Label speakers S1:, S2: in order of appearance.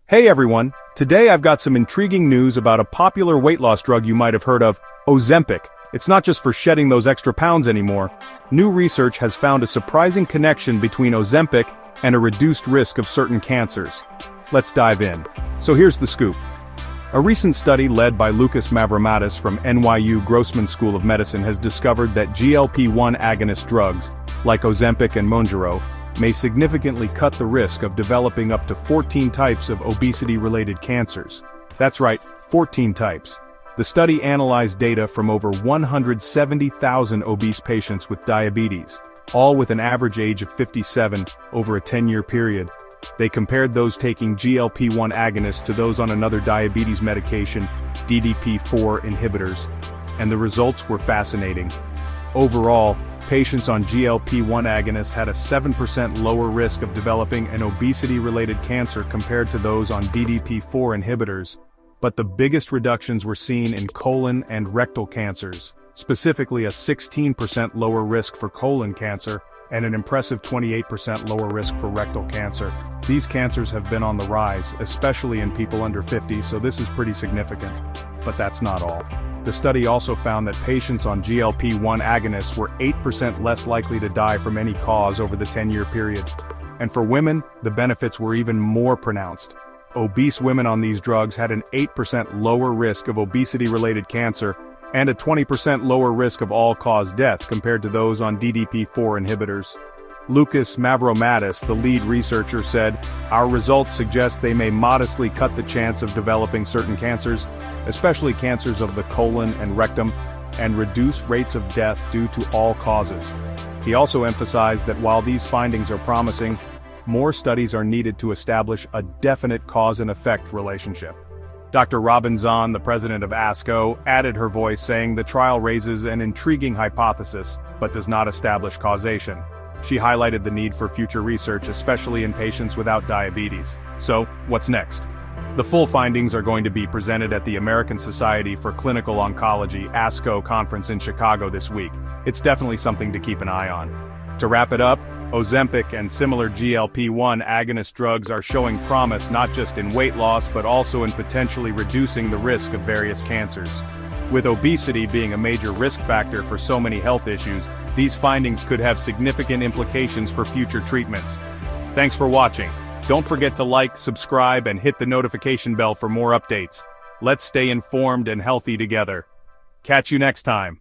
S1: Hey everyone, today I've got some intriguing news about a popular weight loss drug you might have heard of, Ozempic. It's not just for shedding those extra pounds anymore. New research has found a surprising connection between Ozempic and a reduced risk of certain cancers. Let's dive in. So here's the scoop. A recent study led by Lucas Mavromatis from NYU Grossman School of Medicine has discovered that GLP-1 agonist drugs, like Ozempic and Mounjaro, may significantly cut the risk of developing up to 14 types of obesity-related cancers. That's right, 14 types. The study analyzed data from over 170,000 obese patients with diabetes, all with an average age of 57, over a 10-year period. They compared those taking GLP-1 agonists to those on another diabetes medication, DPP-4 inhibitors, and the results were fascinating. Overall, patients on GLP-1 agonists had a 7% lower risk of developing an obesity-related cancer compared to those on DPP-4 inhibitors, but the biggest reductions were seen in colon and rectal cancers, specifically a 16% lower risk for colon cancer and an impressive 28% lower risk for rectal cancer. These cancers have been on the rise, especially in people under 50, so this is pretty significant. But that's not all. The study also found that patients on GLP-1 agonists were 8% less likely to die from any cause over the 10-year period. And for women, the benefits were even more pronounced. Obese women on these drugs had an 8% lower risk of obesity-related cancer and a 20% lower risk of all-cause death compared to those on DPP-4 inhibitors. Lucas Mavromatis, the lead researcher, said, "Our results suggest they may modestly cut the chance of developing certain cancers, especially cancers of the colon and rectum, and reduce rates of death due to all causes." He also emphasized that while these findings are promising, more studies are needed to establish a definite cause and effect relationship. Dr. Robin Zahn, the president of ASCO, added her voice, saying the trial raises an intriguing hypothesis, but does not establish causation. She highlighted the need for future research, especially in patients without diabetes. So, what's next? The full findings are going to be presented at the American Society for Clinical Oncology ASCO conference in Chicago this week. It's definitely something to keep an eye on. To wrap it up, Ozempic and similar GLP-1 agonist drugs are showing promise not just in weight loss but also in potentially reducing the risk of various cancers. With obesity being a major risk factor for so many health issues, these findings could have significant implications for future treatments. Thanks for watching. Don't forget to like, subscribe, and hit the notification bell for more updates. Let's stay informed and healthy together. Catch you next time.